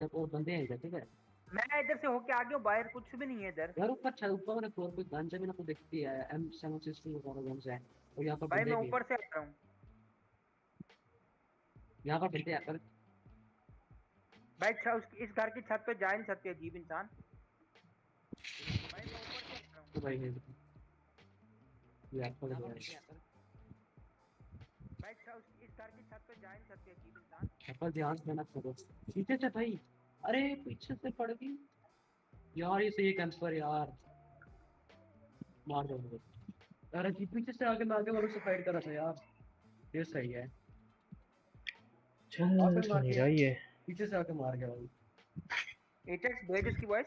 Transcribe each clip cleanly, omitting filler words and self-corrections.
जब और बंदे हैं इधर, ठीक है मैं इधर से होके आ गया हूँ, बाहर कुछ भी नहीं है इधर। यार। ऊपर छत ऊपर वाले फ्लोर पे गन जमीन को दिखती है, M716 वगैरह गन्स है, और यहाँ पर भाई बंदे मैं भी हैं। ऊपर से आ रहा हूँ। यहाँ पर बंदे आकर भाई इस घर की छत पे जा नहीं सकते अजीब इंसान। भाई मैं ऊपर से आ रहा हूँ। तो भाई ये आपको लग रहा है। भाई इस घर की छत पे जा नहीं सकते अजीब इंसान। पर ध्यान से देना करो पीछे से भाई। अरे पीछे से पड़ गई यार, ये सही कैंपर यार, मार दो मुझे। अरे जी पीछे से आगे मैं आगे वालों से फाइट कर रहा था यार, ये सही है। चल आपने तो मार नहीं के रहा ये। पीछे से आके मार गया भाई। एचएक्स भेज उसकी वॉइस।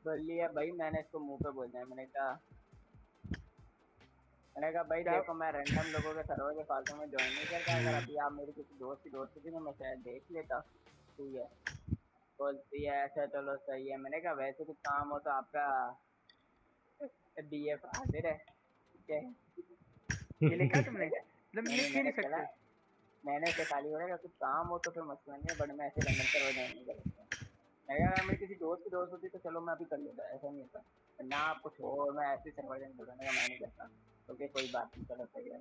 बोल लिया भाई, मैंने इसको मुंह पे बोल दिया। मैंने कहा भाई क्या? देखो, मैं रैंडम लोगों के सर्वर के फालतू में ज्वाइन नहीं करता। अगर अभी आप मेरे किसी दोस्त की दोस्ती थी तो मैं शायद देख लेता। ठीक है, बोलती है ऐसा, चलो सही है। मैंने कहा वैसे कुछ काम हो तो आपका डीएफ हाजिर है, ठीक है। ये लिखा तुमने? मतलब मैंने लिख ही मैंने नहीं चला सकते। मैंने इसे खाली बोला कि कुछ काम हो तो फिर मसला नहीं है, बट मैं ऐसे रैंडम सर्वर ज्वाइन नहीं करता। मैं कहा अगर मेरी किसी दोस्त की दोस्त होती तो चलो मैं अभी कर लेता, ऐसा नहीं होता ना। आप कुछ हो, मैं ऐसे सर्वर ज्वाइन करता। मैंने कहा मैं नहीं करता। ओके कोई बात नहीं, चलो सही है।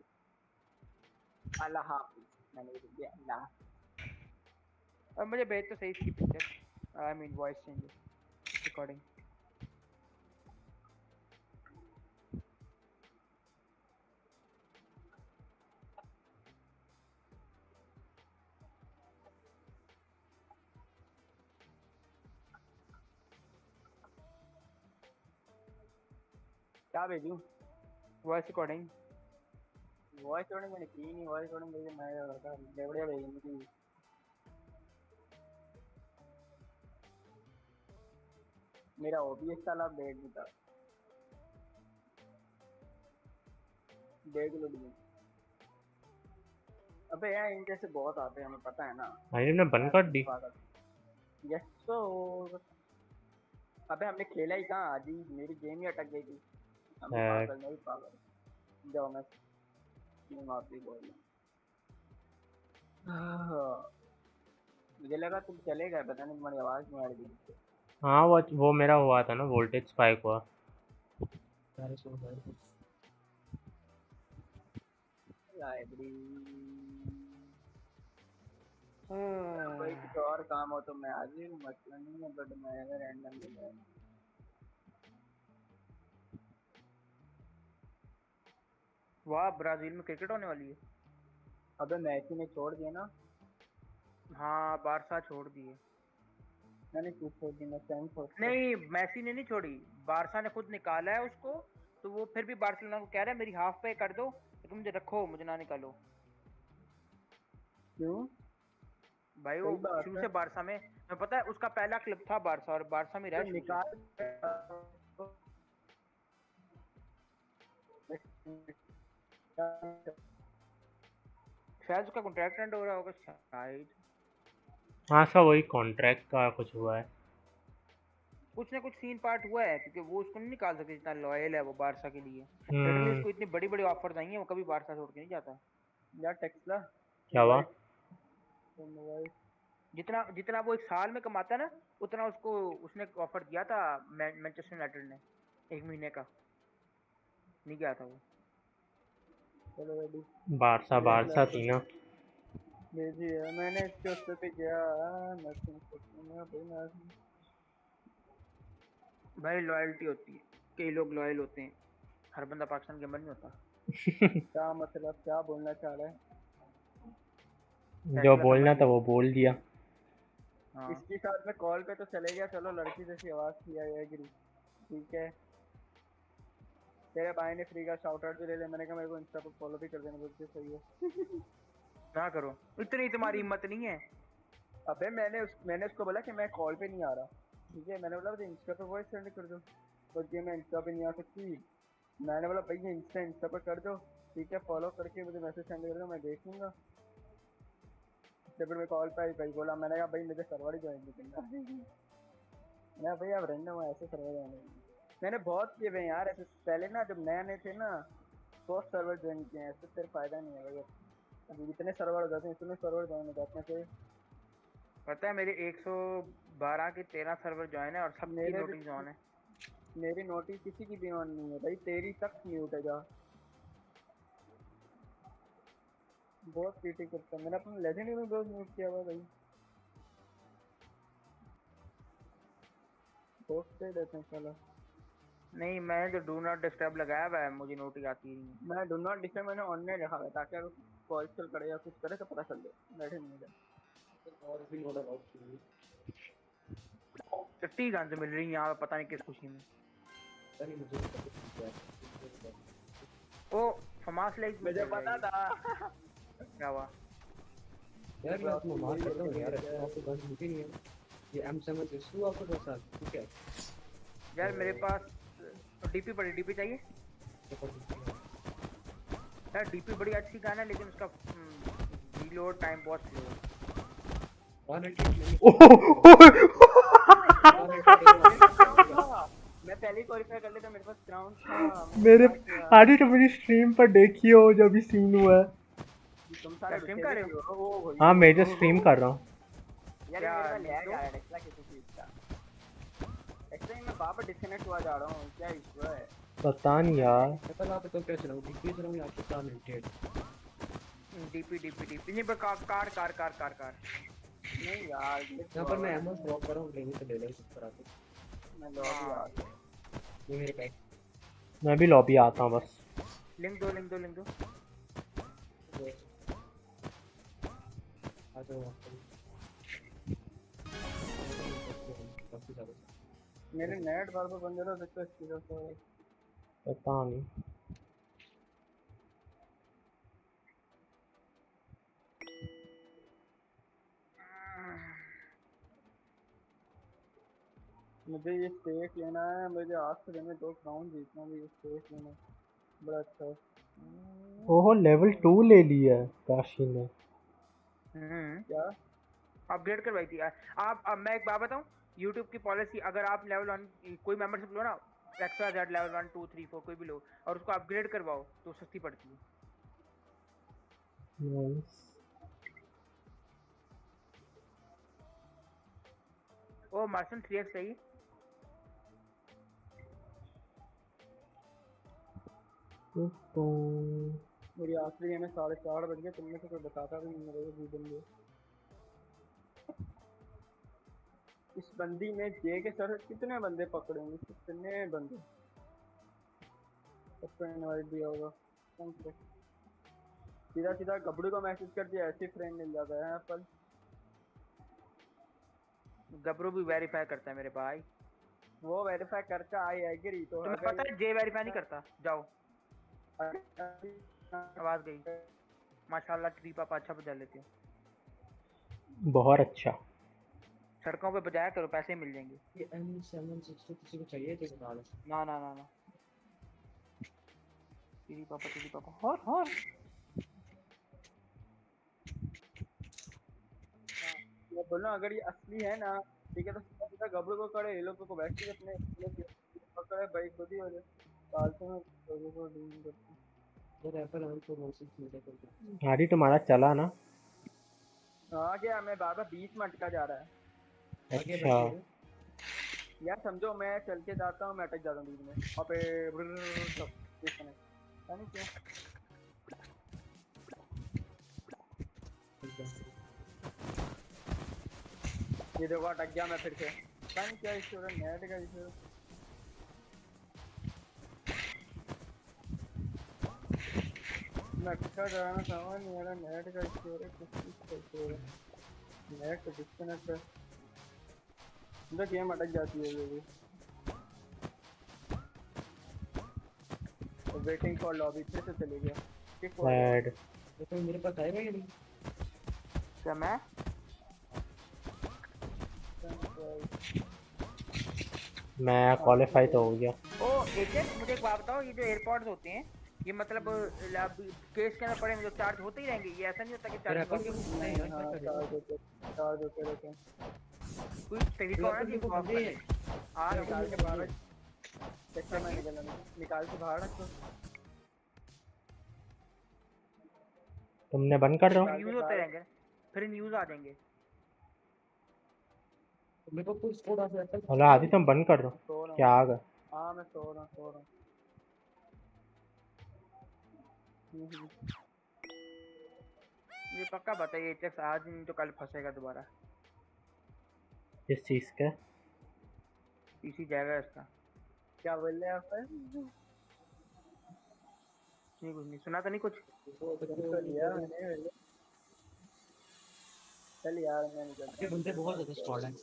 अल्लाह हाफिज। मैंने लिख दिया अल्लाह। अब मुझे भेज तो सही इसकी picture, I mean voice change recording. क्या भेजूं? Voice recording. वॉइस रिकॉर्डिंग मैंने की नहीं। वॉइस रिकॉर्डिंग भेजी मैं लड़का बढ़िया भेजी थी। मेरा ओबीएस साला अपडेट नहीं था। देख लो भी। अबे यार इन जैसे बहुत आते हैं, हमें पता है ना। भाई ने बंद कर दी। Yes so. अबे हमने खेला ही कहाँ, आजी मेरी गेम ही अटक गई थी। हम भी पागल, मैं भी पागल। जाओ मैं माफी बोल। मुझे लगा तुम चले गए, पता नहीं तुम्हारी आवाज नहीं आ रही थी। हाँ वो मेरा हुआ था ना, वोल्टेज स्पाइक हुआ। लाइब्रेरी कोई कुछ और काम हो तो मैं आ जाऊँ, मसला नहीं है, बट मैं रैंडम ले जाऊँ। वाह, ब्राजील में क्रिकेट होने वाली है। अबे मैसी ने छोड़ दिया ना। हाँ, बारसा छोड़ दिए। मैंने क्यों छोड़ दी? मैं फैन था। नहीं, मैसी ने नहीं छोड़ी, बारसा ने खुद निकाला है उसको। तो वो फिर भी बार्सिलोना को कह रहा है मेरी हाफ पे कर दो, लेकिन मुझे रखो, मुझे ना निकालो। क्यों? भाई वो सही बात शुरू है। से बारसा में, मैं पता है उसका पहला क्लब था बारसा, और बारसा में रहा तो शुरू से। निकाल शायद उसका कॉन्ट्रैक्ट एंड हो रहा होगा शायद। हाँ सा वही कॉन्ट्रैक्ट का कुछ हुआ है। कुछ ना कुछ सीन पार्ट हुआ है, क्योंकि वो उसको नहीं निकाल सकते, जितना लॉयल है वो बारसा के लिए। लिटरली हम्म। उसको इतनी बड़ी बड़ी ऑफर्स आई हैं, वो कभी बारसा छोड़ के नहीं जाता। यार टेक्सला क्या हुआ? Invite invite. जितना जितना वो एक साल में कमाता है ना, उतना उसको उसने ऑफर दिया था मैनचेस्टर यूनाइटेड ने, 1 महीने का। नहीं गया था वो। चलो रेडी। बारसा देख लो बारसा थी ना। भेजी है मैंने इसके उस पे किया। नथिंग भाई मैं भाई लॉयल्टी होती है, कई लोग लॉयल होते हैं, हर बंदा पाकिस्तान गेमर नहीं होता। क्या मतलब, क्या बोलना चाह रहा है? जो टेक्सला समझ बोलना था ले। वो बोल दिया। हाँ। इसके साथ में कॉल पे तो चले गया, चलो लड़की जैसी आवाज किया है, एग्री। ठीक है। तेरे भाई ने फ्री का शाउट आउट भी ले लिया। मैंने कहा मेरे को इंस्टा पर फॉलो भी कर देना, बोलते सही है। ना करो, इतनी तुम्हारी हिम्मत नहीं है। अबे मैंने उसको बोला कि मैं कॉल पे नहीं आ रहा। ठीक है, मैंने बोला इंस्टा पे वॉइस सेंड कर दो। बोलती मैं इंस्टा पे नहीं आ सकती। मैंने बोला भाई ये इंस्टा पे कर दो। ठीक है, फॉलो करके मुझे मैसेज सेंड कर दो, मैं देख लूंगा। फिर मैं कॉल पे आई, भाई बोला। मैंने कहा भाई मुझे सर्वर ही ज्वाइन नहीं करना। मैं भाई आप रैंडम ऐसे सर्वर ज्वाइन। मैंने बहुत किए हुए यार ऐसे, पहले ना जब नए नए थे ना, बहुत सर्वर ज्वाइन किए हैं, ऐसे फिर फायदा नहीं है भाई। अभी इतने सर्वर हो जाते हैं, इतने सर्वर ज्वाइन हो जाते हैं फिर पता है मेरे 112 के 13 सर्वर ज्वाइन है और सबकी मेरे भी नोटिस ऑन है। मेरी नोटिस किसी की भी ऑन नहीं है भाई, तेरी तक म्यूट है जा। बहुत पीटी करता है, मैंने अपना लेजेंडरी में बहुत म्यूट किया हुआ भाई। दोस्त देते हैं साला। नहीं मैंने जो डू नॉट डिस्टर्ब लगाया हुआ है मुझे नोटिस आती ही नहीं। मैं डू नॉट डिस्टर्ब मैंने ऑन नहीं रखा है ताकि अगर कॉल चल करे या कुछ करे तो पता चल जाए, बैठे नहीं जाए। और भी नोट अबाउट चिट्टी गन मिल रही है यहाँ पे, पता नहीं किस खुशी में। अरे मुझे ओ फमास लाइक मुझे पता था। क्या हुआ यार मैं आपको मार करता हूँ यार, आपको गन मिलती नहीं है। ये M7 से शू आपको दो साल ठीक है यार मेरे पास डीपी पड़ी, डीपी चाहिए यार। डीपी बड़ी अच्छी गन है लेकिन उसका रीलोड टाइम बहुत स्लो है। मैं पहले क्वालीफाई कर लेता, मेरे पास ग्राउंड था। मेरे आदि तो मेरी स्ट्रीम पर देखी हो जो भी सीन हुआ है। तुम सारे स्ट्रीम कर रहे हो? हाँ मैं जो स्ट्रीम कर रहा हूँ यार मेरे पास लैग आ रहा है एक्चुअली किसी चीज का। एक्चुअली मैं बार-बार डिस्कनेक्ट हुआ जा रहा हूँ, क्या इशू है? पता नहीं यार। पता आप तो कैसे रहो डीपी से रहो या आपके साथ लिमिटेड डीपी डीपी डीपी नहीं पर कार नहीं यार यहाँ पर मैं एमओ ड्रॉप कर रहा हूँ, लेने से ले लो इस पर आके। मैं लॉबी आ गया। ये मेरे पैक मैं भी लॉबी आता हूँ बस। लिंक दो आ जाओ काफी ज्यादा मेरे नेट बार-बार बंद हो रहा है, तो इसकी वजह से पता नहीं। मुझे ये स्टेक लेना है, मुझे आज से दिन में 2 राउंड जीतना है, ये स्टेक लेना है। बड़ा अच्छा है। ओहो लेवल 2 ले लिया है काशी ने। क्या अपग्रेड करवाई थी आप। अब मैं एक बात बताऊं, YouTube की पॉलिसी अगर आप लेवल 1 कोई मेंबरशिप लो ना, XYZ लेवल 1 2 3 4 कोई भी लो और उसको अपग्रेड करवाओ तो सस्ती पड़ती है। नाइस। ओ मार्सन 3x चाहिए। मेरी आखिरी गेम में 4:30 बज गए, तुमने से कोई बताता भी नहीं मेरे को जीतन में। इस बंदी में जे के सर कितने बंदे पकड़ेंगे, कितने बंदे सबको इनवाइट दिया होगा। सीधा सीधा गबड़ू को मैसेज कर दिया, ऐसे फ्रेंड मिल जाता है पर गबरू भी वेरीफाई करता है मेरे भाई। वो वेरीफाई करता आई एग्री तो तुम्हें पता है जे वेरीफाई नहीं करता। जाओ आवाज गई। माशाल्लाह ट्री पापा अच्छा बजा लेते हो। बहुत अच्छा। सड़कों पे बजाया करो, पैसे मिल जाएंगे। ये M760 किसी को चाहिए तो बता दो। ना ट्री पापा और मैं बोल रहा हूं अगर ये असली है ना ठीक है तो सीधा गबड़ू को करे, ये लोगों को बैठ के अपने पकड़े भाई खुद ही हो जाए फालतू में लोगों को डील करते। ये रैपर हम तो मैसेज मिले करते आदि तुम्हारा चला ना। आ गया, मैं बार-बार बीच में अटका जा रहा है। अच्छा यार समझो मैं चल के जाता हूँ, मैं अटक जाता हूँ बीच में और फिर डिस्कनेक्ट पता नहीं क्यों। ये देखो अटक गया मैं फिर से, पता नहीं क्या इशू है, नेट का इशू। मैं अटका जा रहा था नहीं, मेरा नेट का इशू है, कुछ का इशू है, नेट डिस्कनेक्ट है, तो गेम अटक जाती है ये भी। वेटिंग फॉर लॉबी फिर से चले गया। सैड। तो मेरे पास आएगा या नहीं? क्या मैं क्वालिफाई तो हो गया। ओ HX मुझे एक बात बताओ, ये जो एयरपॉड्स होते हैं ये मतलब केस के अंदर पड़ेंगे जो चार्ज होते ही रहेंगे, ये ऐसा नहीं होता कि चार्ज चार्ज होते रहते हैं। कोई तरीका है कि ऑफ करने आ निकाल के बाहर देखा मैं निकाल के बाहर रखो। तुमने बंद कर रहा न्यूज होते रहेंगे, फिर न्यूज आ जाएंगे। मेरे को कुछ थोड़ा सा ऐसा हेलो आदि, तुम बंद कर दो। सो रहा क्या हूँ। आ गया? हाँ मैं सो रहा हूँ। ये पक्का बताइए HX आज नहीं तो कल फंसेगा दोबारा, किस चीज के? पीसी जाएगा इसका। क्या बोल रहे हैं आप? नहीं कुछ नहीं सुना, तो नहीं कुछ। तो लिया मैंने। चल यार मैं निकलता ये बंदे बहुत ज्यादा स्ट्रॉन्ग हैं।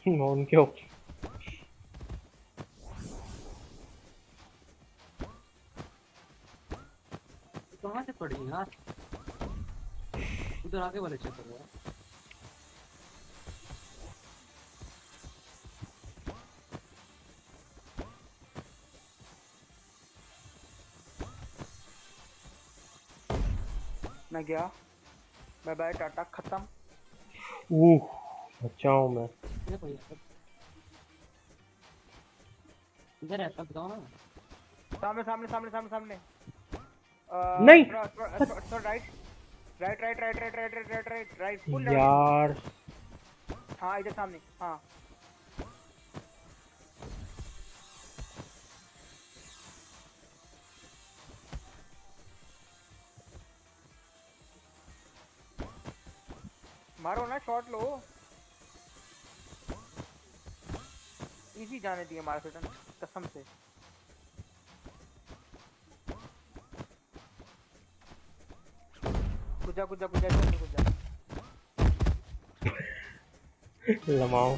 उनके ऊपर कहाँ से पड़ी यार? उधर आगे वाले चेक करो यार। मैं गया, बाय बाय टाटा, खत्म। बचाऊं मैं। ये कोई है? इधर है, तब बताओ ना। सामने सामने सामने सामने सामने। नहीं। थोड़ा right right right right right right right right right right full यार हाँ इधर सामने, हाँ मारो ना, शॉट लो। इजी जाने दिए मार्केट कसम से। कुजा कुजा कुजा कुजा कुजा लमाओ।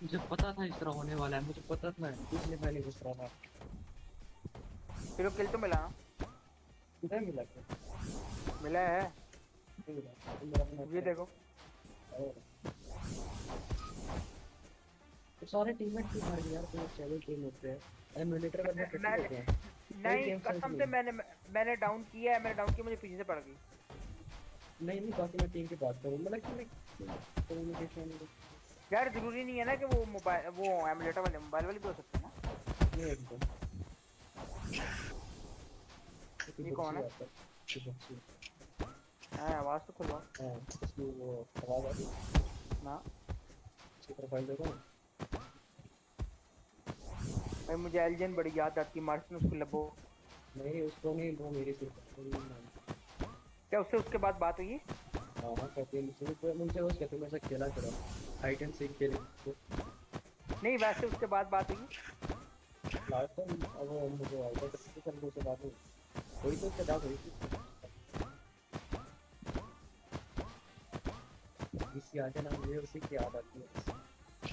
मुझे पता था इस तरह होने वाला है, मुझे पता था, इसलिए मैंने इस तरह था। चलो किल तो मिला ना? किधर मिला क्या? मिला है, नहीं मिला। ये देखो। तो सारे टीममेट भी मार गए यार, तो चैलेंज टीम होते हैं। एमुलेटर करना कैसे होते हैं? नहीं कसम से मैंने डाउन किया है, मैंने डाउन किया, मुझे पीछे से पड़ गई। नहीं बाकी मैं टीम की बात करूँ, मतलब कि मैं कम्युनिकेशन यार जरूरी नहीं है ना कि वो मोबाइल वो एमुलेटर वाले मोबाइल वाले भी हो सकते हैं ना। नहीं एकदम। ये कौन है? हाँ आवाज तो खुलवा। हाँ इसमें वो आवाज आ रही ना इसकी प्रोफाइल देखो ना। भाई मुझे एल्जन बड़ी याद आती है, मार्टिन उसको लबो। नहीं उसको नहीं, वो मेरी सिर्फ। क्या उससे उसके बाद बात हुई? हाँ कहते हैं मुझसे वो कहते हैं मैं ऐसा खेला करो, हाइड एंड सीक खेले नहीं वैसे उसके बाद बात हुई लास्ट टाइम। अब वो मुझे आइडिया करते करने से बात हुई, वही तो उससे बात हुई थी। इसी आगे ना मुझे उसी की याद आती है।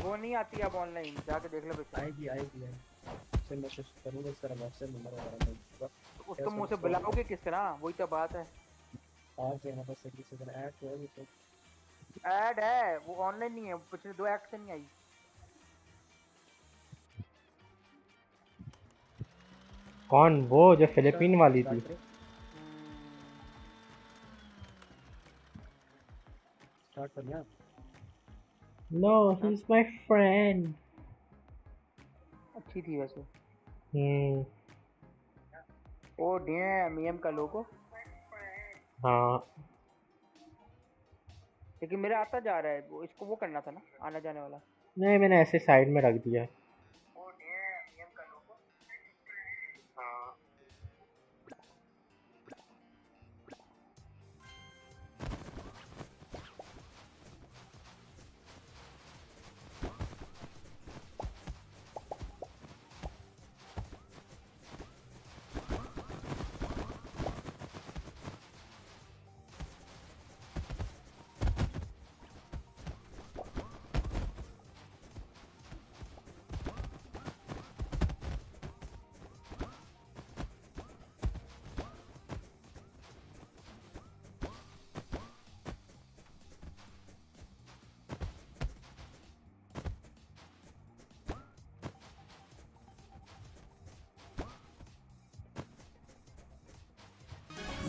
वो नहीं आती अब ऑनलाइन, जाके देख लो बच्चा। आएगी आएगी फिर मैं कोशिश करूँगा इस तरह व्हाट्सएप नंबर वगैरह में उसको मुंह से बुलाओगे किस तरह, वही तो बात है। आज यहाँ पर सही से ऐड तो ऐड है, वो ऑनलाइन नहीं है, पिछले 2 एक्ट से नहीं आई। कौन? वो जो फिलीपीन वाली थी? स्टार्ट करना। No he is my friend. अच्छी थी वैसे। ओ डैम मीएम का लोगो। हाँ लेकिन मेरा आता जा रहा है, वो इसको वो करना था ना, आना जाने वाला। नहीं, मैंने ऐसे साइड में रख दिया। ओ डैम मीएम का लोगो। हाँ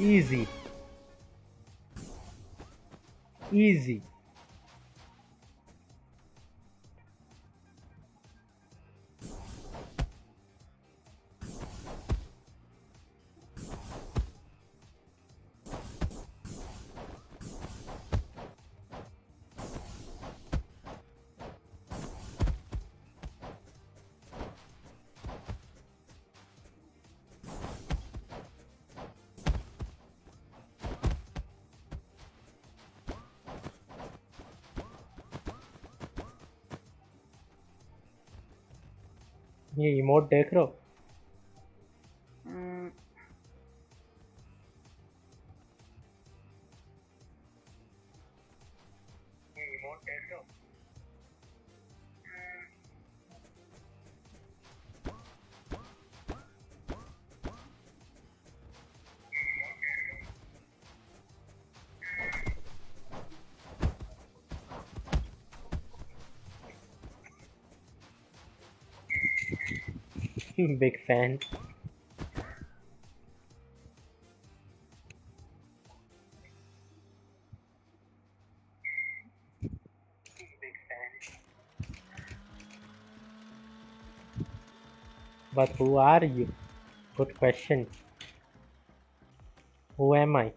इजी। easy. ये इमोट देख रहे हो? Big fan. But who are you? Good question. Who am I?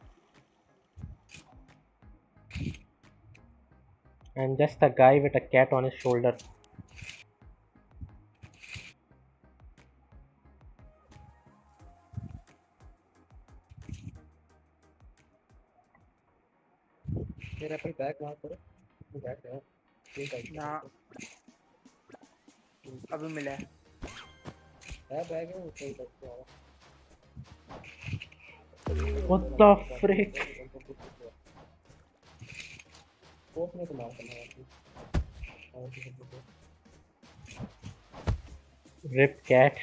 I'm just a guy with a cat on his shoulder. मेरा अपनी बैग वहाँ पर है, बैग है ये बैग ना अभी मिला है बैग है वो सही बैग है। What the frick? कोर्स में तो मार करना है Rip cat.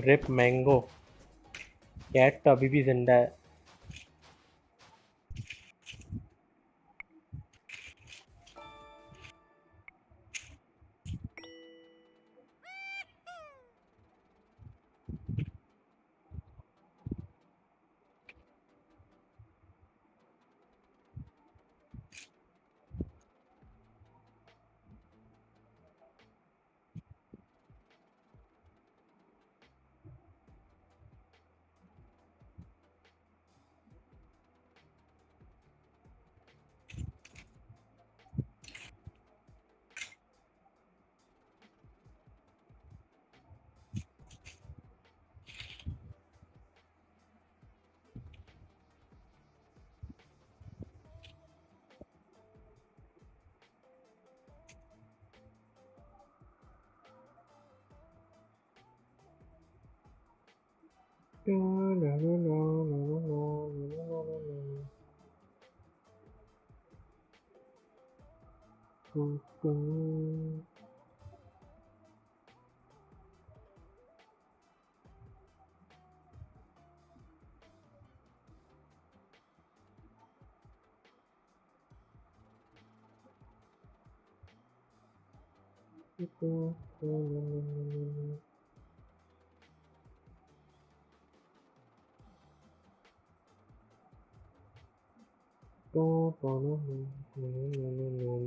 Rip mango. Cat तो अभी भी जिंदा है.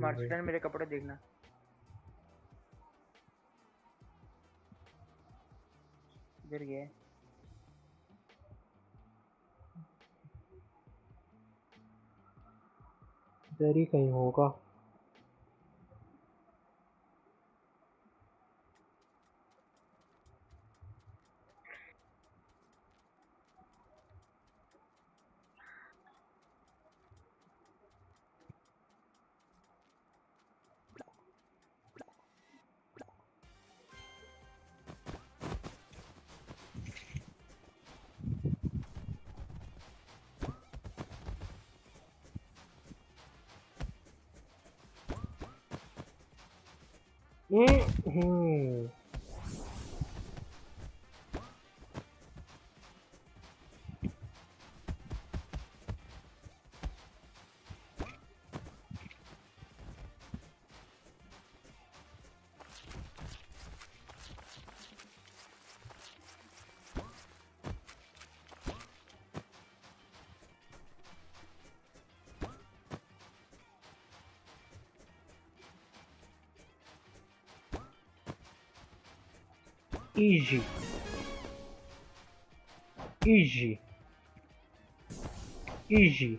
मार्शल मेरे कपड़े देखना गिर गए इधर ही कहीं होगा. Easy. Easy. Easy.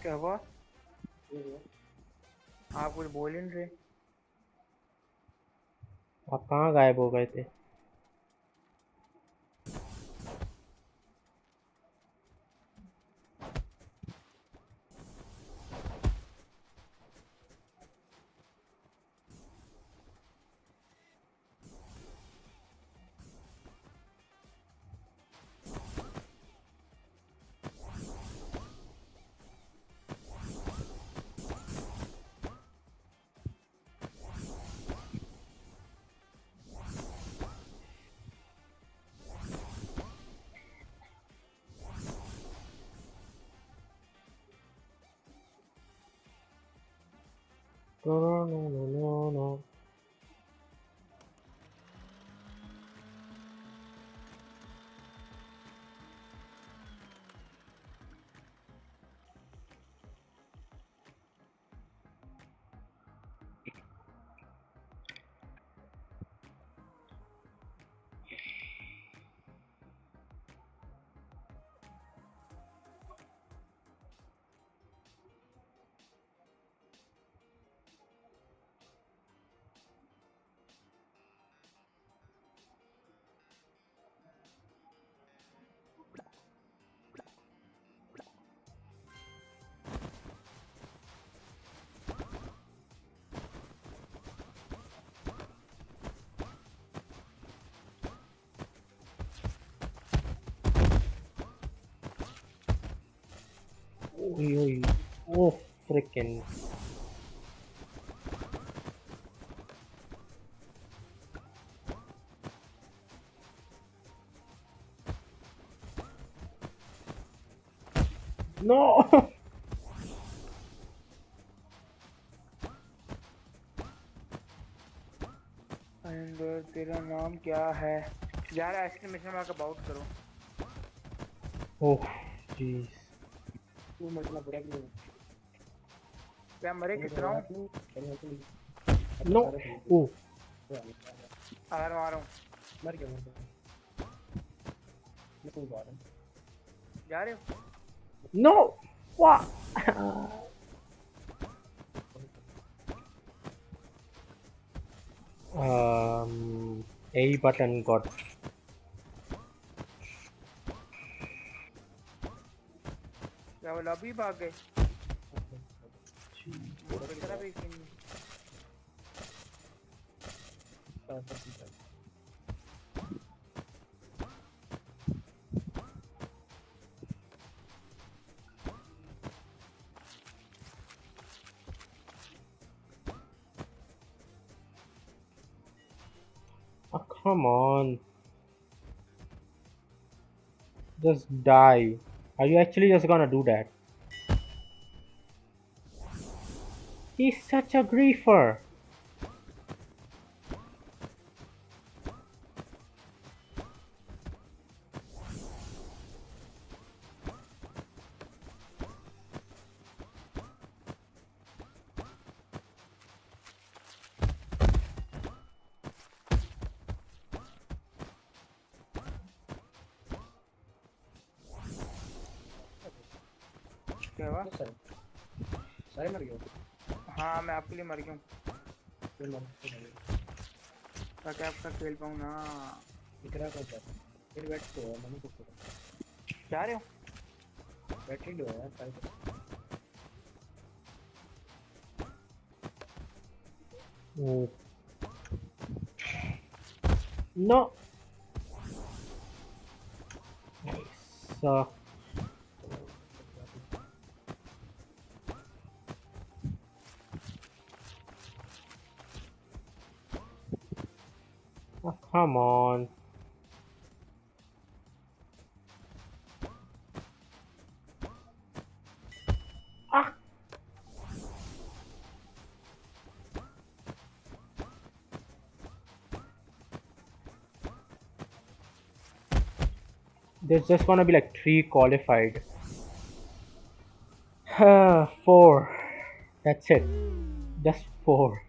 क्या हुआ? आप कुछ बोल ही नहीं रहे। आप कहाँ गायब हो गए थे? No. Oi. Oh, freaking. No. तेरा नाम क्या है यार? एक्सक्लेमेशन मार्क अबाउट करो। Oh, jeez. तू मतलब बुरा क्यों? क्या मरे किस तरह हूँ? No. Oh. आ रहा हूँ। मर गया मैं कोई बात नहीं। जा रहे हो? No. What? A button got. क्या वो लॉबी भाग गए? कितना भी Oh, come on. Just die. Are you actually just gonna do that? He's such a griefer. क्या हुआ? सारे मर गए। हाँ मैं आपके लिए मर गया हूँ ताकि आपका खेल पाऊँ ना। इकरा को फिर बैठ तो मनु को जा रहे हो? बैटरी लो है यार शायद। Mm. No. So. Oh, come on. Ah. There's just gonna be like 3 qualified. 4. That's it. Just 4.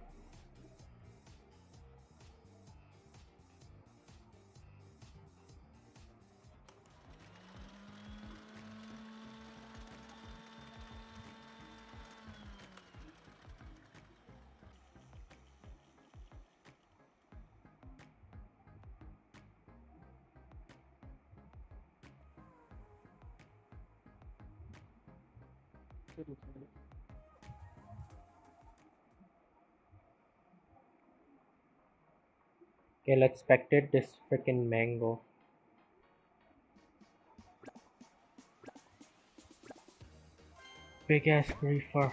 Okay, let's spectate this freaking mango. Big ass reefer.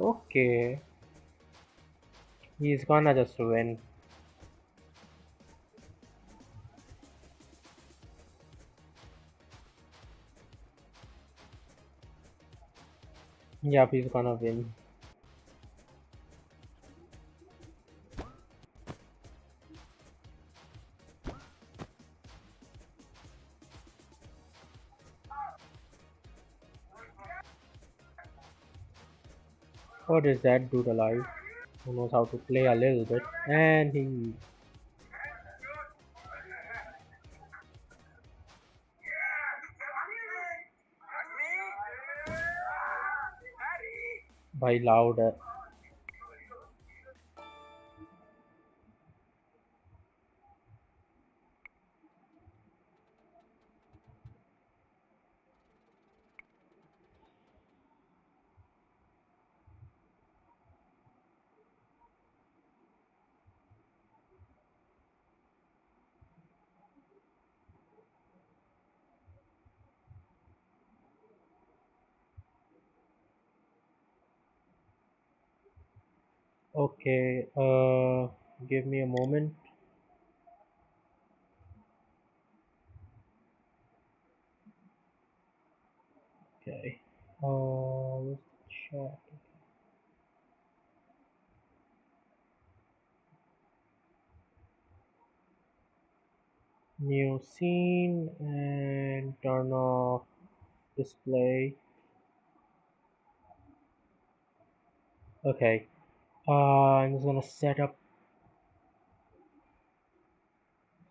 Okay. He's gonna just win. Yep, he's gonna win. What is that dude alive? Who knows how to play a little bit. And he... by louder. Okay, give me a moment. Okay. Let's check. New scene and turn off display. Okay. I'm just gonna set up.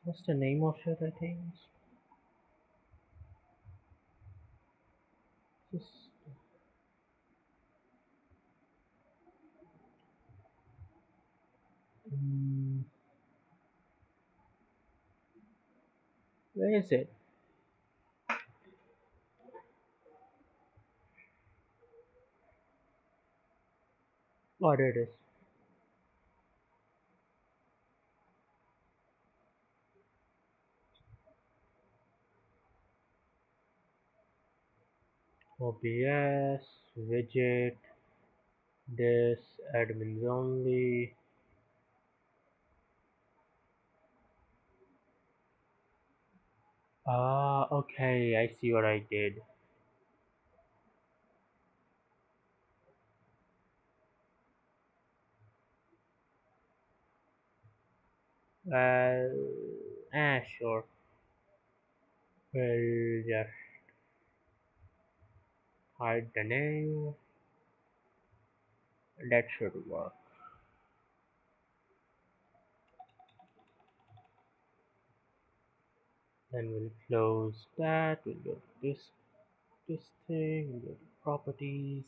What's the name of it? I think. Just. mm, where is it? Oh, there it is. OBS widget. This admins only. Ah, okay. I see what I did. Well, sure. We'll just hide the name. That should work. Then we'll close that. We'll go to this thing. We'll go to properties.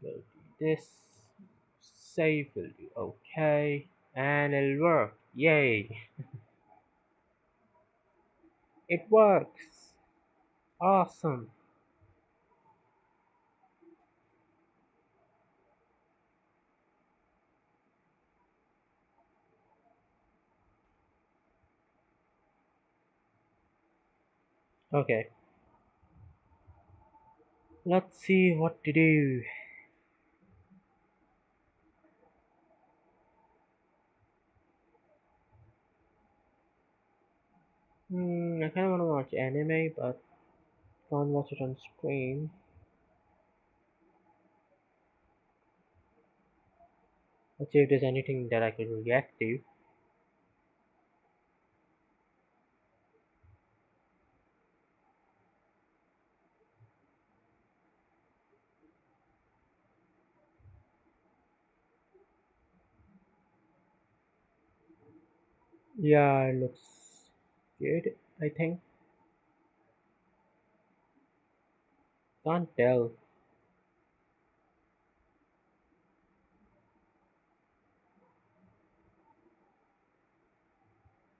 Go to this. Save. We'll do OK, and it'll work. Yay! It works. Awesome. Okay. Let's see what to do. I kind of want to watch anime, but can't watch it on screen. Let's see if there's anything that I could react to. Yeah, it looks good, I think. Can't tell.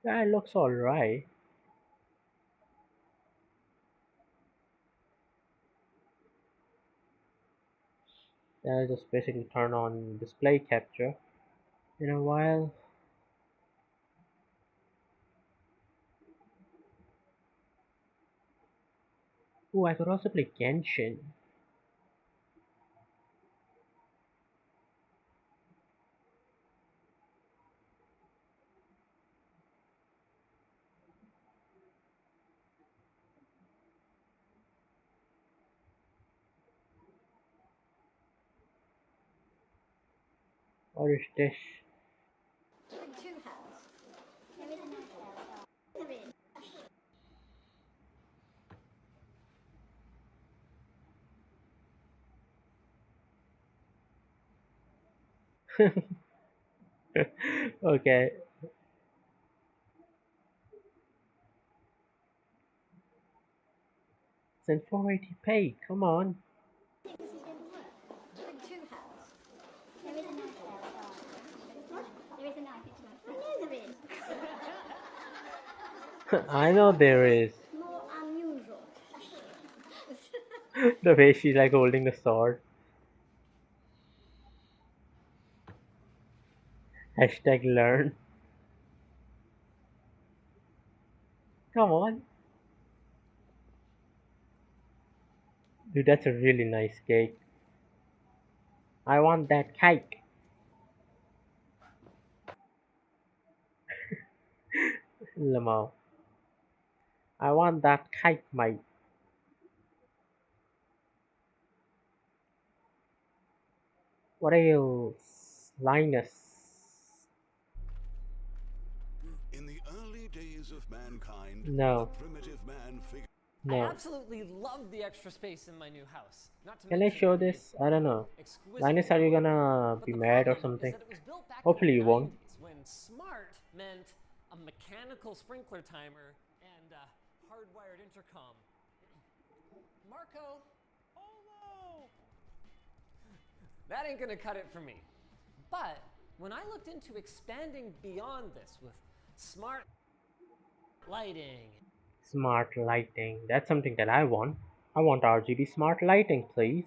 Yeah, it looks alright. I'll just basically turn on display capture in a while. Oh, I could also play Genshin. What is this? Okay. It's in 480p, come on. I know there is. More unusual. The way she's like holding the sword. Hashtag learn. Come on. Dude, that's a really nice cake. I want that cake. Lamau. I want that cake, mate. What else? Linus. In the early days of mankind, No. the primitive man figured I No. absolutely love the extra space in my new house. Not to Can I mention show the this? I don't know. exquisite Linus, are you decor. gonna But be the mad or problem something? is that it was built back Hopefully in you the won't. 90s when smart meant a mechanical sprinkler timer and a hardwired intercom. Marco, Olo! That ain't gonna cut it for me. But when I looked into expanding beyond this with smart lighting, Smart lighting. That's something that I want. I want RGB smart lighting, please.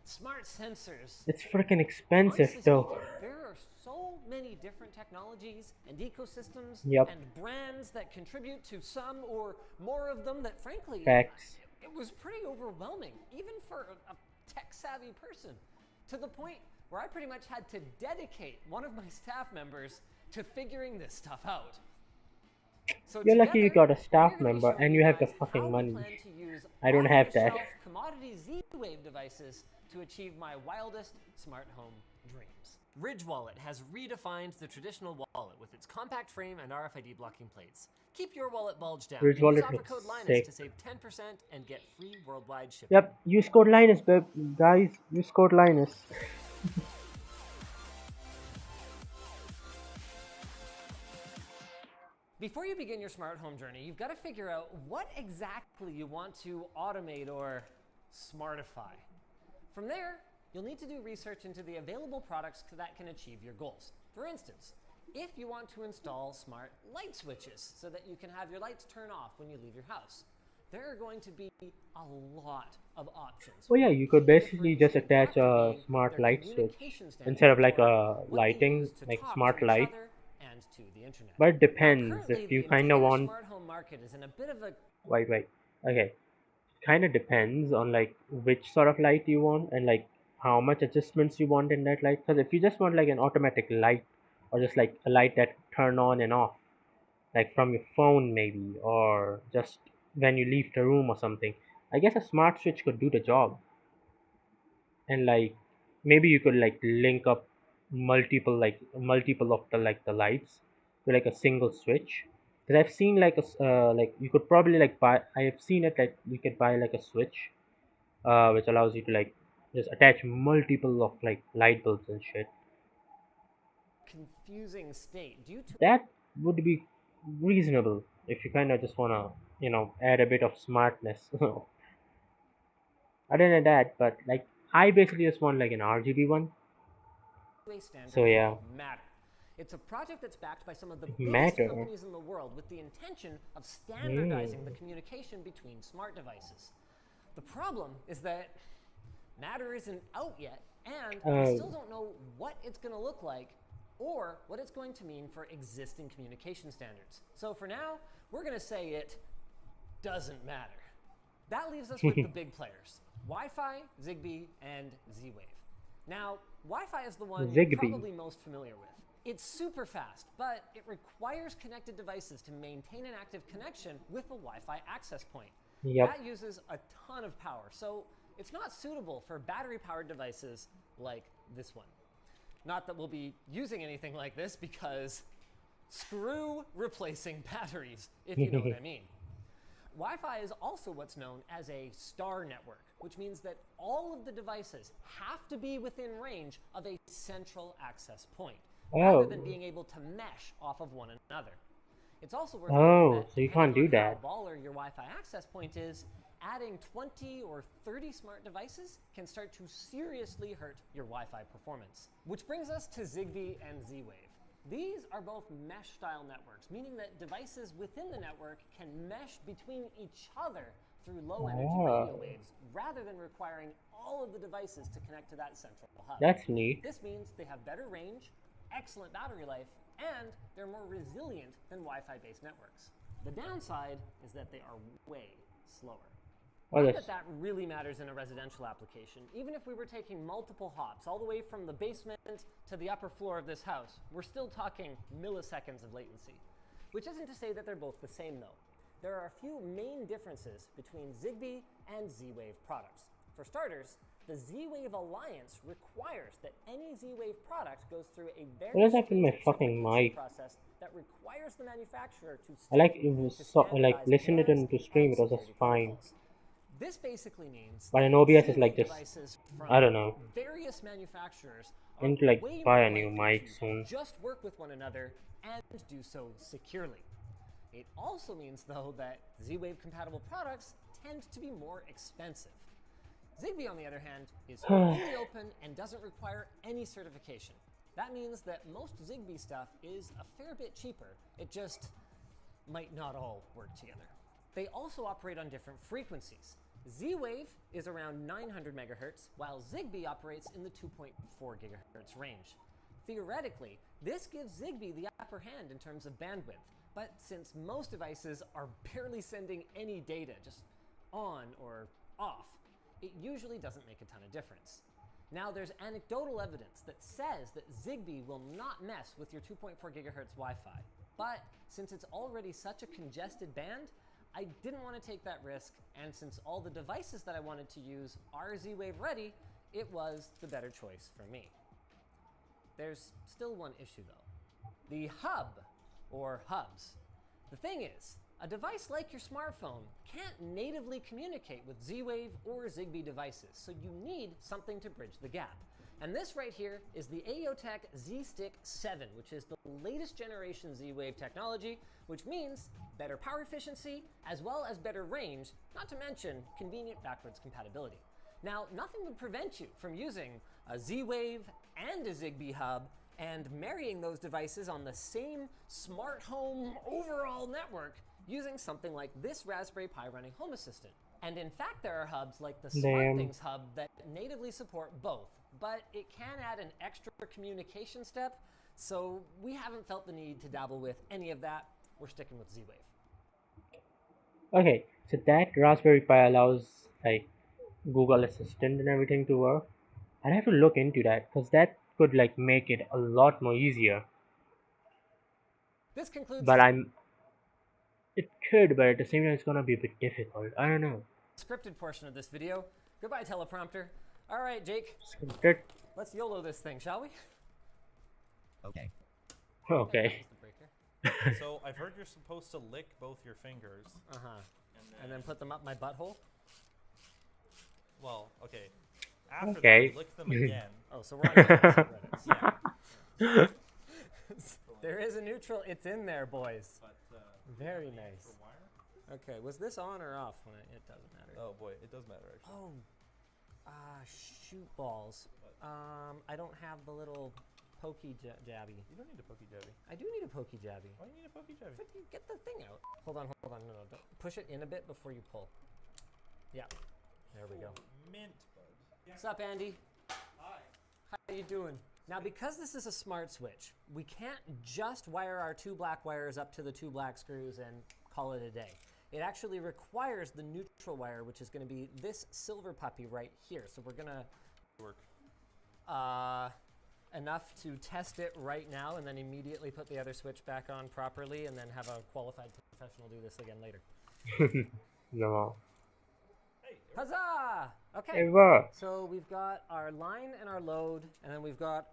smart sensors, It's freaking expensive honestly though. speaking, there are so many different technologies and ecosystems Yep. and brands that contribute to some or more of them that frankly, Facts. it was pretty overwhelming, even for a tech-savvy person, to the point where I pretty much had to dedicate one of my staff members to figuring this stuff out. So You're lucky you together, got a staff we're gonna be member showing and you have the guys fucking how we money. plan to use I don't have that. off-the-shelf commodity Z-Wave devices to achieve my wildest smart home dreams. Ridge Wallet has redefined the traditional wallet with its compact frame and RFID blocking plates. Keep your wallet bulged down. Ridge And Wallet use offer looks code Linus sick. to save 10% and get free worldwide shipping. Yep, use code Linus, babe. Guys, use code Linus. Before you begin your smart home journey, you've got to figure out what exactly you want to automate or smartify. From there, you'll need to do research into the available products that can achieve your goals. For instance, if you want to install smart light switches so that you can have your lights turn off when you leave your house, there are going to be a lot of options. Oh yeah, you could basically just attach a smart light switch instead of like a lighting, like smart light. And to the internet. But it depends Currently, if you the kind of entire want. smart home market is in a bit of a Wait. Okay. Kind of depends on like which sort of light you want and like how much adjustments you want in that light. Because if you just want like an automatic light or just like a light that turn on and off, like from your phone maybe, or just when you leave the room or something, I guess a smart switch could do the job. And like maybe you could like link up multiple of the lights to like a single switch. Because I've seen like like you could probably like buy. I have seen it that you could buy like a switch, which allows you to like just attach multiple of like light bulbs and shit. confusing state due to That would be reasonable if you kind of just wanna add a bit of smartness. Other than that, but like I basically just want like an RGB one. a standard So yeah, called Matter. It's a project that's backed by some of the biggest Matter. companies in the world with the intention of standardizing the communication between smart devices. The problem is that Matter isn't out yet, and we still don't know what it's going to look like or what it's going to mean for existing communication standards. So for now, we're going to say it doesn't matter. That leaves us with the big players: Wi-Fi, Zigbee, and Z-Wave. Now, Wi-Fi is the one you're probably most familiar with. It's super fast, but it requires connected devices to maintain an active connection with a Wi-Fi access point. Yep. That uses a ton of power, so it's not suitable for battery-powered devices like this one. Not that we'll be using anything like this, because screw replacing batteries, if you know what I mean. Wi-Fi is also what's known as a star network, which means that all of the devices have to be within range of a central access point, rather than being able to mesh off of one another. It's also worth noting that, so you can't do depending on that. how baller your Wi-Fi access point is, adding 20 or 30 smart devices can start to seriously hurt your Wi-Fi performance. Which brings us to Zigbee and Z-Wave. These are both mesh-style networks, meaning that devices within the network can mesh between each other through low-energy radio waves, rather than requiring all of the devices to connect to that central hub. That's neat. This means they have better range, excellent battery life, and they're more resilient than Wi-Fi-based networks. The downside is that they are way slower. Not that really matters in a residential application. Even if we were taking multiple hops all the way from the basement to the upper floor of this house, we're still talking milliseconds of latency. Which isn't to say that they're both the same, though. There are a few main differences between Zigbee and Z-Wave products. For starters, the Z-Wave Alliance requires that any Z-Wave product goes through a very What is that in my fucking mic? process that requires the manufacturer to I like it was like listen it into stream. It was just fine. This basically means But in OBS is like just I don't know. various manufacturers I need to like buy a new mic soon. just work with one another and do so securely. It also means, though, that Z-Wave compatible products tend to be more expensive. Zigbee, on the other hand, is fully open and doesn't require any certification. That means that most Zigbee stuff is a fair bit cheaper. It just might not all work together. They also operate on different frequencies. Z-Wave is around 900 megahertz, while Zigbee operates in the 2.4 gigahertz range. Theoretically, this gives Zigbee the upper hand in terms of bandwidth, but since most devices are barely sending any data, just on or off, it usually doesn't make a ton of difference. Now, there's anecdotal evidence that says that Zigbee will not mess with your 2.4 gigahertz Wi-Fi, but since it's already such a congested band, I didn't want to take that risk, and since all the devices that I wanted to use are Z-Wave ready, it was the better choice for me. There's still one issue, though. The hub, or hubs. The thing is, a device like your smartphone can't natively communicate with Z-Wave or Zigbee devices, so you need something to bridge the gap. And this right here is the AOTech Z-Stick 7, which is the latest generation Z-Wave technology, which means better power efficiency as well as better range, not to mention convenient backwards compatibility. Now, nothing would prevent you from using a Z-Wave and a Zigbee hub and marrying those devices on the same smart home overall network using something like this Raspberry Pi running Home Assistant. And in fact, there are hubs like the SmartThings hub that natively support both, but it can add an extra communication step, so we haven't felt the need to dabble with any of that. We're sticking with Z-Wave. Okay, so that Raspberry Pi allows like Google Assistant and everything to work. I'd have to look into that because that could like make it a lot more easier. This concludes It could, but at the same time it's gonna be a bit difficult. I don't know. scripted portion of this video. Goodbye, teleprompter. All right, Jake. Scripted? Let's YOLO this thing, shall we? Okay. Okay. So I've heard you're supposed to lick both your fingers. And then put them up my butthole? Well, okay. After Okay. that, lick them again. Oh, so we're on different subreddits. Yeah. There is a neutral. It's in there, boys. But, Very nice. for wire? Okay, was this on or off? When it doesn't matter. Oh boy, it does matter actually. Oh, shoot balls. I don't have the little pokey jabby. You don't need a pokey jabby. I do need a pokey jabby. Why do you need a pokey jabby? But you get the thing out. Hold on. No, don't. Push it in a bit before you pull. Yeah. There we go. Mint bud. What's up, Andy? Hi. How you doing? Now, because this is a smart switch, we can't just wire our two black wires up to the two black screws and call it a day. It actually requires the neutral wire, which is going to be this silver puppy right here. So we're going to Work. enough to test it right now and then immediately put the other switch back on properly and then have a qualified professional do this again later. No. Huzzah! Okay. It works. So we've got our line and our load, and then we've got,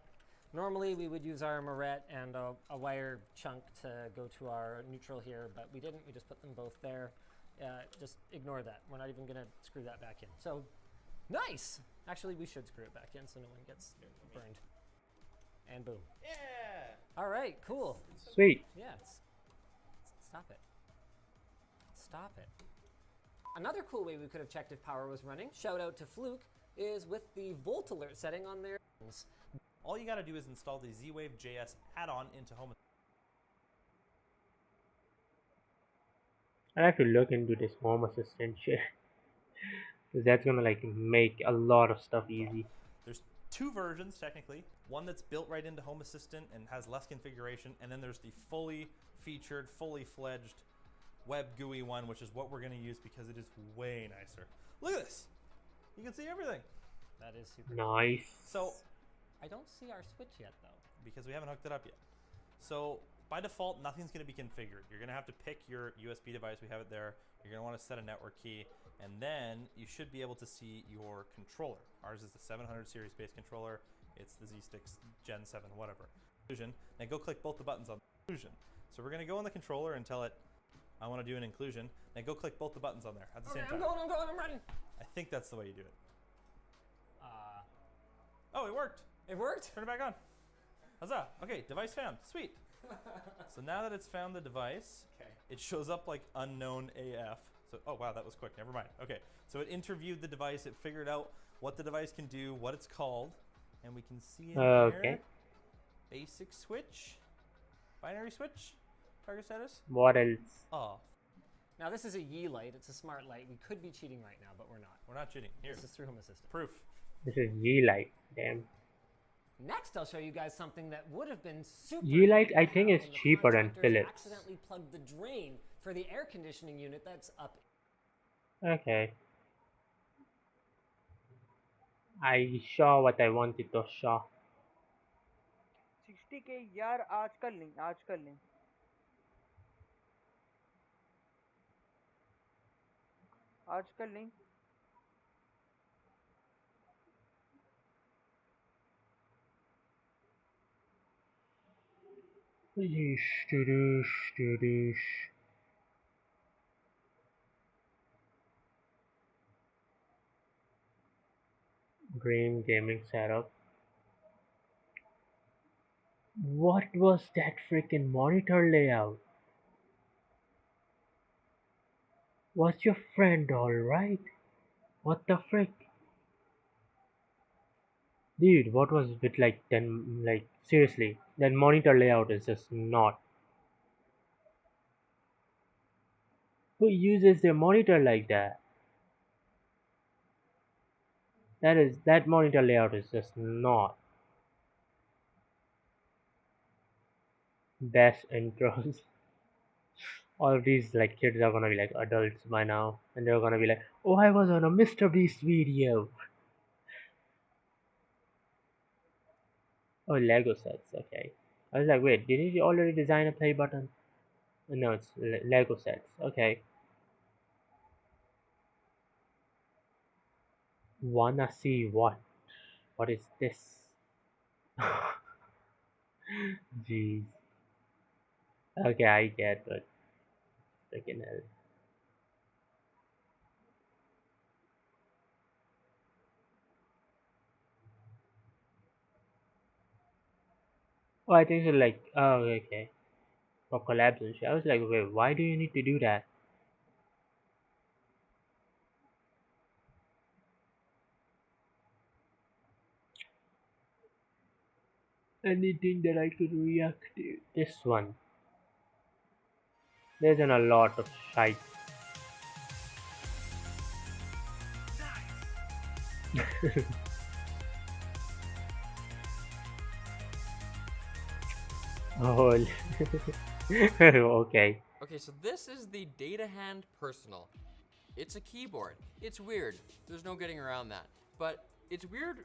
normally we would use our Moret and a wire chunk to go to our neutral here, but we didn't. We just put them both there. Just ignore that. We're not even going to screw that back in. So, nice! Actually, we should screw it back in so no one gets burned. And boom. Yeah! All right, cool. Sweet. Yeah, stop it. Stop it. Another cool way we could have checked if power was running, shout out to Fluke, is with the volt alert setting on their phones. All you gotta do is install the Z-Wave JS add-on into Home. I have to look into this Home Assistant shit. Because that's gonna like make a lot of stuff easy. There's two versions technically. One that's built right into Home Assistant and has less configuration, and then there's the fully featured, fully fledged web GUI one, which is what we're going to use because it is way nicer. Look at this. You can see everything. That is super Nice. So, I don't see our switch yet, though. because we haven't hooked it up yet. So, by default, nothing's going to be configured. You're going to have to pick your USB device. We have it there. You're going to want to set a network key, and then you should be able to see your controller. Ours is the 700 series base controller. It's the Z-Sticks Gen 7, whatever. Inclusion. Now go click both the buttons on inclusion. So we're going to go on the controller and tell it, I want to do an inclusion. Now go click both the buttons on there at the same time. I'm going, I'm running. I think that's the way you do it. Oh, it worked. It worked? Turn it back on. Huzzah. Okay, device found. Sweet. So now that it's found the device, it shows up like unknown AF. So, oh wow, that was quick. Never mind. Okay, so it interviewed the device. It figured out what the device can do, what it's called, and we can see in here, basic switch, binary switch, target status. What else? Off. Now this is a Yi light. It's a smart light. We could be cheating right now, but we're not. We're not cheating. Here, This is through Home Assistant. proof. This is G-Light. Damn. Next, I'll show you guys something that would have been super. G-Light, handy to I think, have is when the cheaper than contractors Philips. Accidentally plugged the drain for the air conditioning unit that's up. Okay. I saw what I wanted to show. 60K यार आजकल नहीं आजकल नहीं Dream gaming setup. What was that freaking monitor layout? Was your friend alright? What the frick? Dude, what was with like then like seriously, that monitor layout is just not. Who uses their monitor like that? That monitor layout is just not best intros. All of these like kids are gonna be like adults by now, and they're gonna be like, "Oh, I was on a Mr. Beast video." Oh, Lego sets. Okay, I was like, wait, did he already design a play button? No, it's Lego sets. Okay, wanna see what? What is this? Jeez. Okay, I get it. Freaking hell. Oh, I think so. Like, oh, okay. For collabs and shit. I was like, wait, why do you need to do that? Anything that I could react to. This one. There's a lot of shite. Oh, okay. Okay, so this is the Data Hand Personal. It's a keyboard. It's weird. There's no getting around that. But it's weird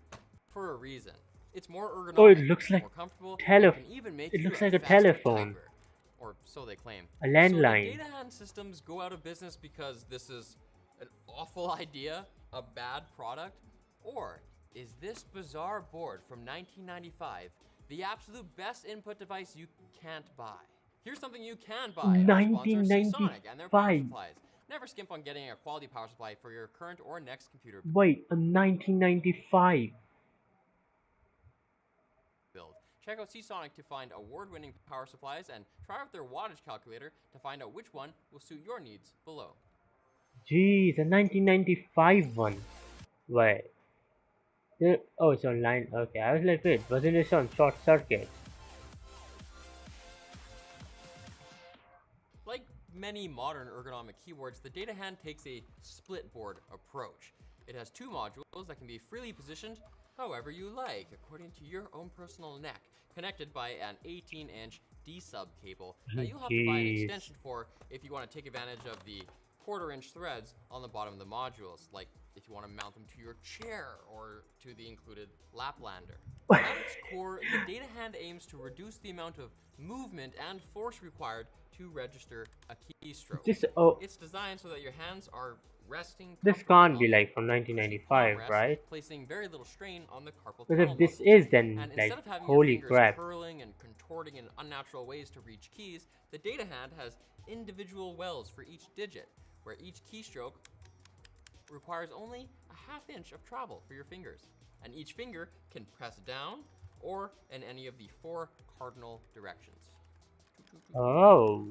for a reason. It's more ergonomic. Oh, it looks like more comfortable. tele- and can even make it you looks like a faster telephone. typer, or so they claim. A So landline. the Data Hand systems go out of business because this is an awful idea, a bad product, or is this bizarre board from 1995 the absolute best input device you can't buy? Here's something you can buy. Our sponsor, Seasonic, and their power 1995. supplies. Never skimp on getting a quality power supply for your current or next computer Wait, a 1995. build. Check out Seasonic to find award-winning power supplies and try out their wattage calculator to find out which one will suit your needs below. Jeez, a 1995 one. Wait. Oh, it's online. Okay, I was like, wait, wasn't this on Short Circuit? Like many modern ergonomic keyboards, the Data Hand takes a split board approach. It has two modules that can be freely positioned however you like, according to your own personal neck, connected by an 18-inch D-sub cable that you'll have to buy an Jeez. extension for if you want to take advantage of the quarter-inch threads on the bottom of the modules, like if you want to mount them to your chair or to the included Laplander. At its core, the Data Hand aims to reduce the amount of movement and force required to register a keystroke. This oh, It's designed so that your hands are resting this comfortably can't on be the like from palm 1995, rest, right? placing very little strain on the carpal Because tunnel if this muscles. is, then And like, instead of having holy your fingers crap. curling and contorting in unnatural ways to reach keys, the Data Hand has individual wells for each digit, where each keystroke requires only a half inch of travel for your fingers. And each finger can press down or in any of the 4 cardinal directions. Oh,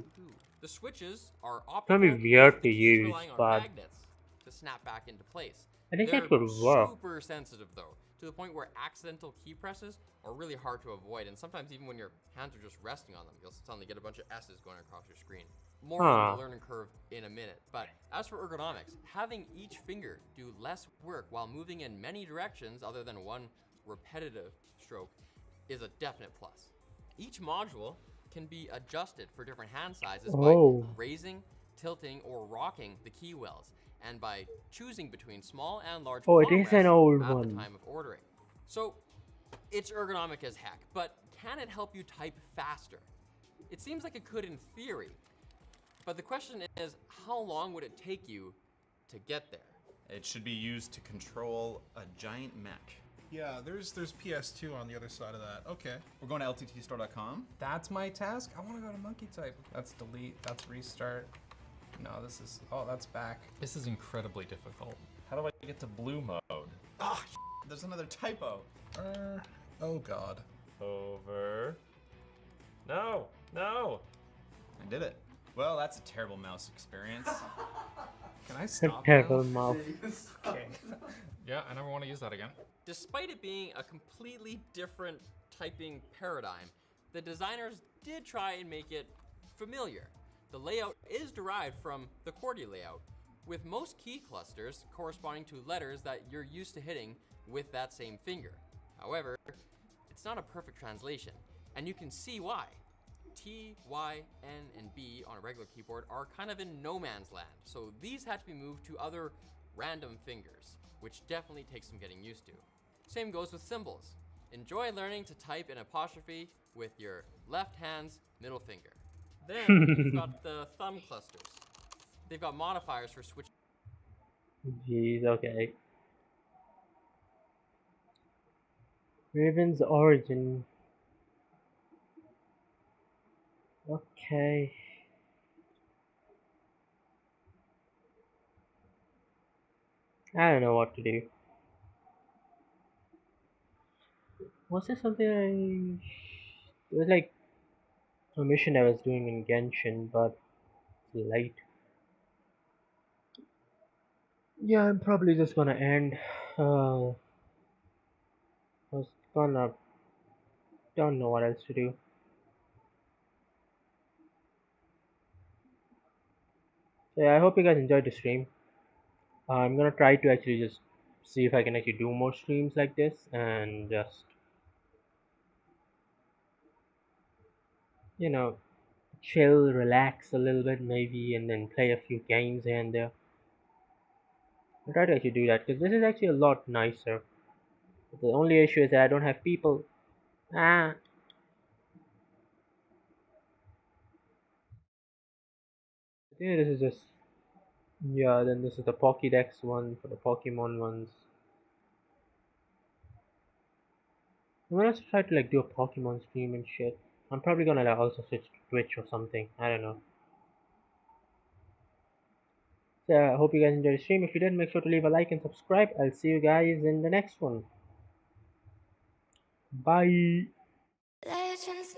The switches are gonna be optical, weird with the to keys use, relying on but magnets to snap back into place. I think They're that could work. super sensitive though, to the point where accidental key presses are really hard to avoid, and sometimes even when your hands are just resting on them, you'll suddenly get a bunch of S's going across your screen. More on the learning curve in a minute, but as for ergonomics, having each finger do less work while moving in many directions other than one repetitive stroke is a definite plus. Each module can be adjusted for different hand sizes by raising, tilting, or rocking the key wells, and by choosing between small and large Oh, it palm is an rests old at one. the time of ordering. So it's ergonomic as heck, but can it help you type faster? It seems like it could in theory, but the question is, how long would it take you to get there? It should be used to control a giant mech. Yeah, there's PS2 on the other side of that. Okay. We're going to lttstore.com. That's my task? I want to go to monkey type. That's delete. That's restart. No, this is... Oh, that's back. This is incredibly difficult. How do I get to blue mode? Ah, there's another typo. Oh god. Over. No, no. I did it. Well, that's a terrible mouse experience. Can I stop Terrible now? mouse. Okay. Yeah, I never want to use that again. Despite it being a completely different typing paradigm, the designers did try and make it familiar. The layout is derived from the QWERTY layout, with most key clusters corresponding to letters that you're used to hitting with that same finger. However, it's not a perfect translation, and you can see why. T, Y, N, and B on a regular keyboard are kind of in no man's land, so these had to be moved to other random fingers, which definitely takes some getting used to. Same goes with symbols. Enjoy learning to type an apostrophe with your left hand's middle finger. Then you've got the thumb clusters. They've got modifiers for switch. Jeez, okay. Raven's origin. Okay. I don't know what to do. Was there something It was like a mission I was doing in Genshin, but it's late. Yeah, I'm probably just gonna end. I was gonna. Don't know what else to do. So yeah, I hope you guys enjoyed the stream. I'm gonna try to actually just see if I can actually do more streams like this and just, you know, chill, relax a little bit maybe, and then play a few games here and there. I'll try to actually do that because this is actually a lot nicer. The only issue is that I don't have people. Ah. I think this is just, yeah, then this is the Pokédex one for the Pokemon ones. I'm gonna try to like do a Pokemon stream and shit. I'm probably gonna like also switch to Twitch or something. I don't know. So I hope you guys enjoyed the stream. If you did, make sure to leave a like and subscribe. I'll see you guys in the next one. Bye. Legends